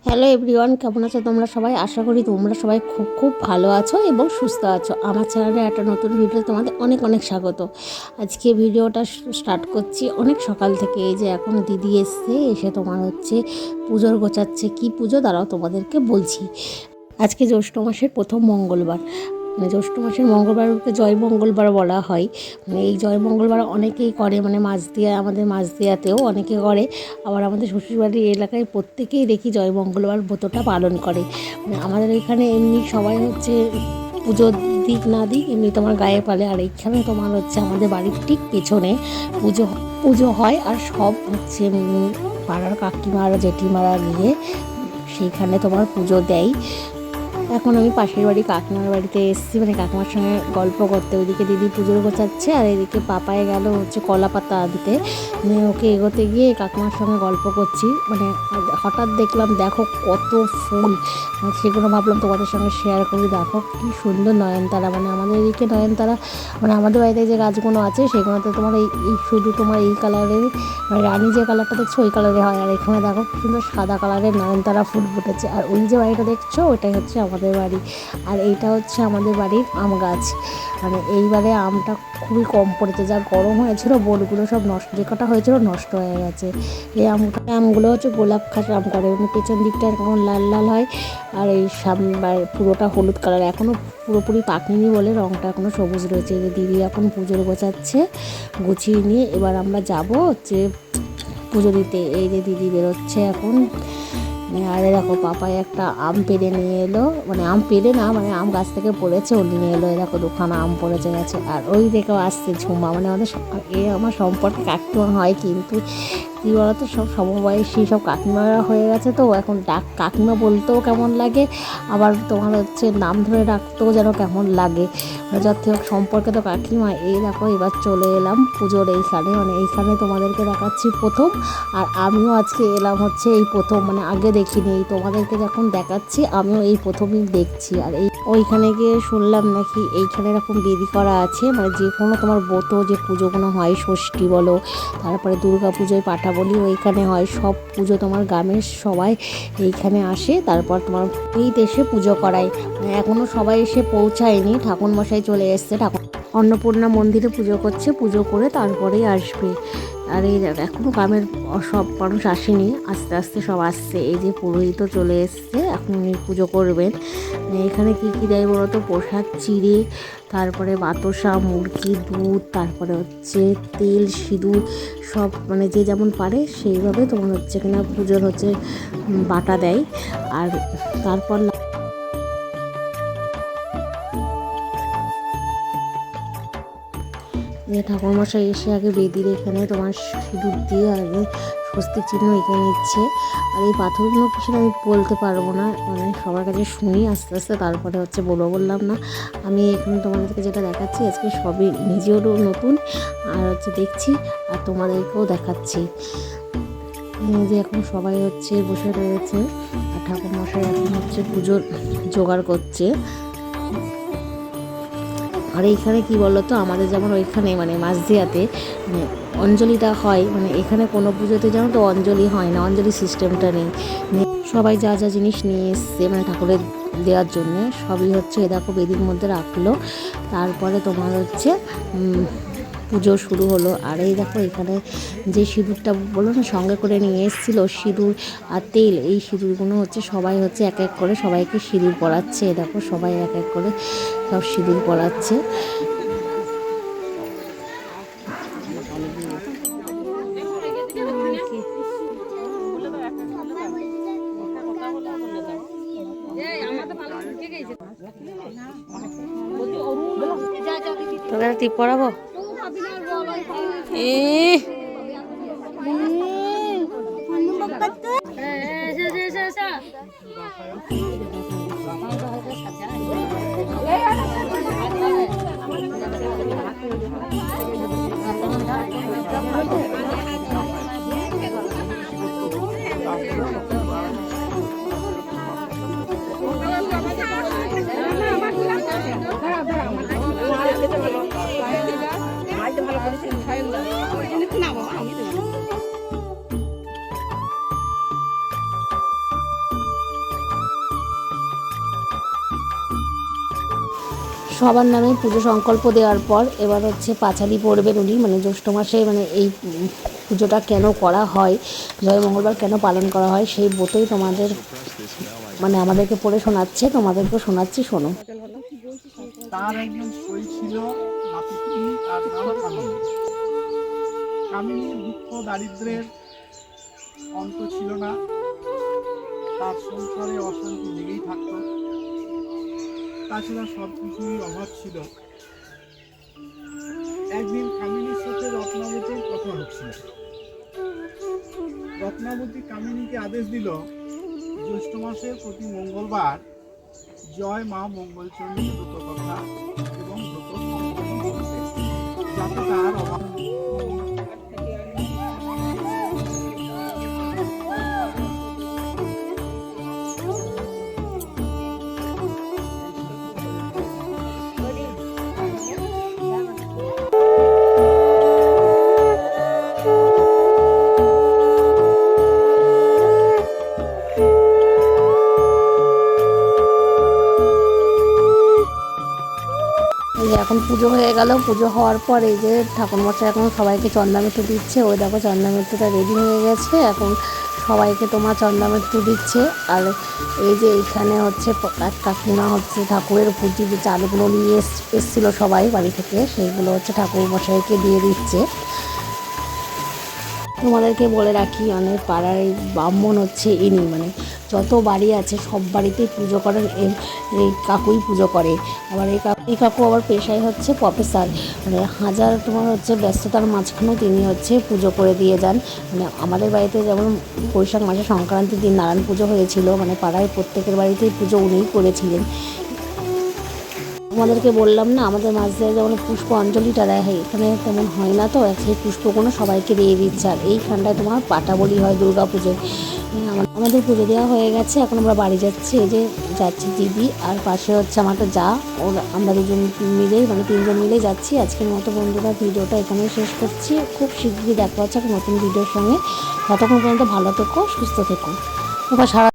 Hello everyone, কেমন আছো তোমরা সবাই? আশা করি তোমরা সবাই খুব খুব ভালো আছো এবং সুস্থ আছো। আমার চ্যানেলে একটা নতুন ভিডিও তোমাদের অনেক অনেক স্বাগত। আজকে ভিডিওটা স্টার্ট করছি অনেক সকাল থেকে। এই যে এখন দিদি এসে তোমার হচ্ছে পুজোর গোছাচ্ছে। কি পুজো দাঁড়াও তোমাদেরকে বলছি। আজকে জ্যৈষ্ঠ মাসের প্রথম মঙ্গলবার, মানে জ্যৈষ্ঠ মাসের মঙ্গলবারকে জয় মঙ্গলবার বলা হয়। মানে এই জয় মঙ্গলবার অনেকেই করে, মানে মাঝদিয়া, আমাদের মাঝদিয়াতেও অনেকে করে। আবার আমাদের শ্বশুরবাড়ির এলাকায় প্রত্যেকেই দেখি জয় মঙ্গলবার ব্রতটা পালন করে। মানে আমাদের এখানে এমনি সবাই হচ্ছে পুজো দিক না দিক এমনি তোমার গায়ে পালে। আর এইখানে তোমার হচ্ছে আমাদের বাড়ির ঠিক পেছনে পুজো পুজো হয়। আর সব হচ্ছে পাড়ার কাকিমারা জেঠিমারা গিয়ে সেইখানে তোমার পুজো দেয়। এখন আমি পাশের বাড়ি কাকিমার বাড়িতে এসেছি, মানে কাকিমার সঙ্গে গল্প করতে। ওইদিকে দিদি পুজোর গোছাচ্ছে আর এদিকে পাপায় গেল হচ্ছে কলা পাতা আনতে। ওকে এগোতে গিয়ে কাকিমার সঙ্গে গল্প করছি। মানে হঠাৎ দেখলাম, দেখো কত ফুল, সেগুলো ভাবলাম তোমাদের সঙ্গে শেয়ার করি। দেখো কি সুন্দর নয়নতারা, মানে আমাদের এদিকে নয়নতারা, মানে আমাদের বাড়িতে যে গাছগুলো আছে সেগুলোতে তোমার এই শুধু তোমার এই কালারের, মানে রানী যে কালারটা দেখছো ওই কালারে হয়। আর এখানে দেখো কি সুন্দর সাদা কালারের নয়নতারা ফুল ফুটেছে। আর ওই যে বাড়িটা দেখছো ওইটাই হচ্ছে আমাদের বাড়ি। আর এইটা হচ্ছে আমাদের বাড়ির আম গাছ। মানে এইবারে আমটা খুবই কম পড়েছে, যা গরম হয়েছিল বোলগুলো সব নষ্ট, যে কটা হয়েছিল নষ্ট হয়ে গেছে। এই আমগুলো হচ্ছে গোলাপ খাস আম করে, মানে পেছন দিকটা এরকম লাল লাল হয় আর এই সামনে পুরোটা হলুদ কালার। এখনও পুরোপুরি পাকেনি বলে রঙটা এখনও সবুজ রয়েছে। যে দিদি এখন পুজোর গোছাচ্ছে, গুছিয়ে নিয়ে এবার আমরা যাব হচ্ছে পুজো দিতে। এই যে দিদি বেরোচ্ছে এখন। আর দেখো পাপায় একটা আম পেড়ে নিয়ে এলো, মানে আম পেড়ে না, মানে আম গাছ থেকে পড়েছে ও নিয়ে এলো। এই দেখো দুখানা আম পড়েছে গেছে। আর ওই দেখেও আসছে ঝুমা, মানে আমাদের আমার সম্পর্কে কাকিমা হয়, কিন্তু কী বলতো সব সমবয়সী সব কাকিমারা হয়ে গেছে। তো এখন কাকিমা বলতেও কেমন লাগে, আবার তোমার হচ্ছে নাম ধরে রাখতেও যেন কেমন লাগে। যত হোক সম্পর্কে তো কাকিমা। এই দেখো এবার চলে এলাম পুজোর এইখানে, মানে এইখানে তোমাদেরকে দেখাচ্ছি প্রথম। আর আমিও আজকে এলাম হচ্ছে এই প্রথম, মানে আগে দেখিনি। এই তোমাদেরকে যখন দেখাচ্ছি আমিও এই প্রথমই দেখছি। আর এই ওইখানে গিয়ে শুনলাম নাকি এইখানে এরকম বেদি করা আছে, মানে যে কোনো তোমার ব্রত যে পুজোগুলো হয়, ষষ্ঠী বলো, তারপরে দুর্গা পুজোয় পাঠা বলি ওইখানে হয়, সব পুজো তোমার গ্রামের সবাই এইখানে আসে। তারপর তোমার এই দেশে পুজো করায়। মানে এখনও সবাই এসে পৌঁছায়নি, ঠাকুরমশাই চলে এসছে, অন্নপূর্ণা মন্দিরে পুজো করছে, পুজো করে তারপরেই আসবে। আর এই এখনও গ্রামের সব মানুষ আসেনি, আস্তে আস্তে সব আসছে। এই যে পুরোহিতও চলে এসছে, এখন উনি পুজো করবেন। এখানে কী কী দেয় বলো তো? প্রসাদ, চিড়ে, তারপরে বাতাসা, মুরগি, দুধ, তারপরে হচ্ছে তেল, সিঁদুর, সব মানে যে যেমন পারে সেইভাবে তোমার হচ্ছে কিনা পুজোর হচ্ছে বাটা দেয়। আর তারপর ঠাকুরমশাই এসে আগে বেদির এখানে তোমার সিঁদুর দিয়ে আগে স্বস্তিক চিহ্ন এঁকে নিচ্ছে। আর এই পাথরগুলো কিছু আমি বলতে পারবো না, মানে সবার কাছে শুনি আস্তে আস্তে, তারপরে হচ্ছে বললাম না। আমি এখানে তোমাদেরকে যেটা দেখাচ্ছি আজকে সবই নিজেরও নতুন, আর হচ্ছে দেখছি আর তোমাদেরকেও দেখাচ্ছি। যে এখন সবাই হচ্ছে বসে রয়েছে আর ঠাকুরমশাই এখন হচ্ছে পুজোর জোগাড় করছে। আর এইখানে কি বলতো, আমাদের যেমন ওইখানে মানে মাঝদিয়াতে মানে অঞ্জলিটা হয়, মানে এখানে কোনো পুজোতে যেন তো অঞ্জলি হয় না, অঞ্জলি সিস্টেমটা নেই। সবাই যা যা জিনিস নিয়ে এসছে মানে ঠাকুরের দেওয়ার জন্যে সবই হচ্ছে এ দেখো বেদির মধ্যে রাখলো। তারপরে তোমার হচ্ছে পুজো শুরু হলো। আর এই দেখো এখানে যে সিঁদুরটা বলো না সঙ্গে করে নিয়ে এসেছিলো, সিঁদুর আর তেল, এই সিঁদুরগুলো হচ্ছে সবাই হচ্ছে এক এক করে সবাইকে সিঁদুর পরাচ্ছে। এ দেখো সবাই এক এক করে সব সিঁদুর পরাচ্ছে। তোকে টিপ পরাবো? সবার নামে পুজো সংকল্প দেওয়ার পর এবার হচ্ছে পাঁচালি পড়বেন উনি, মানে জ্যৈষ্ঠ মাসে মানে এই পুজোটা কেন করা হয়, জয় মঙ্গলবার কেন পালন করা হয় সেই বইতেই তোমাদের মানে আমাদেরকে পড়ে শোনাচ্ছে, তোমাদেরকেও শোনাচ্ছি, শোনো। তার একজন সই ছিল নাপিতটি, তার নাম কামিনী। কামিনীর দুঃখ দারিদ্র্যের অন্ত ছিল না, তার সংসারে অশান্তি লেগেই থাকত। তাছাড়া সব কিছুরই অভাব ছিল। একদিন কামিনীর সাথে রত্নাবতীর কথা হচ্ছিল। রত্নাবতী কামিনীকে আদেশ দিল জ্যৈষ্ঠ মাসের প্রতি মঙ্গলবার জয় মা মঙ্গলচণ্ডী ব্রত কথা এবং ব্রত সম্পন্ন করতে, যাতে তার অভাব। এই যে এখন পুজো হয়ে গেল, পুজো হওয়ার পর এই যে ঠাকুরমশাই এখন সবাইকে চন্দামিঠু দিচ্ছে। ওই দেখো চন্দামিঠুটা রেডি হয়ে গেছে, এখন সবাইকে তোমার চন্দামিঠু দিচ্ছে। আর এই যে এইখানে হচ্ছে এক কাকিমা হচ্ছে ঠাকুরের পুঁজি যে চালগুলো নিয়ে এসেছিলো সবাই বাড়ি থেকে, সেইগুলো হচ্ছে ঠাকুরমশাইকে দিয়ে দিচ্ছে। তোমাদেরকে বলে রাখি, অনেক পাড়ার ব্রাহ্মণ হচ্ছে ইনি, মানে যত বাড়ি আছে সব বাড়িতেই পুজো করেন এই কাকুই পুজো করে। আবার এই কাকু আবার পেশায় হচ্ছে প্রফেসর, মানে হাজার তোমার হচ্ছে ব্যস্ততার মাঝখানেও তিনি হচ্ছে পুজো করে দিয়ে যান। মানে আমাদের বাড়িতে যেমন বৈশাখ মাসে সংক্রান্তির দিন নারায়ণ পুজো হয়েছিল, মানে পাড়ায় প্রত্যেকের বাড়িতেই পুজো উনিই করেছিলেন। আমাদেরকে বললাম না, আমাদের মাঝ দিয়ে যেমন পুষ্প অঞ্জলিটা দেয়, এখানে তেমন হয় না, তো সেই পুষ্পগুলো সবাইকে দিয়ে দিচ্ছে। আর এইখানটায় তোমার পাটা বলি হয় দুর্গা পুজোয়। আমাদের পুজো দেওয়া হয়ে গেছে, এখন আমরা বাড়ি যাচ্ছি। এই যে যাচ্ছি দিদি আর পাশে হচ্ছে আমার একটা যা, ওর আমরা দুজন মিলেই মানে তিনজন মিলেই যাচ্ছি। আজকের মতো বন্ধুরা ভিডিওটা এখানেই শেষ করছি। খুব শীঘ্রই দেখা হচ্ছে একটা নতুন ভিডিওর সঙ্গে। ততক্ষণ পর্যন্ত ভালো থেকো, সুস্থ থেকো। এবার সারা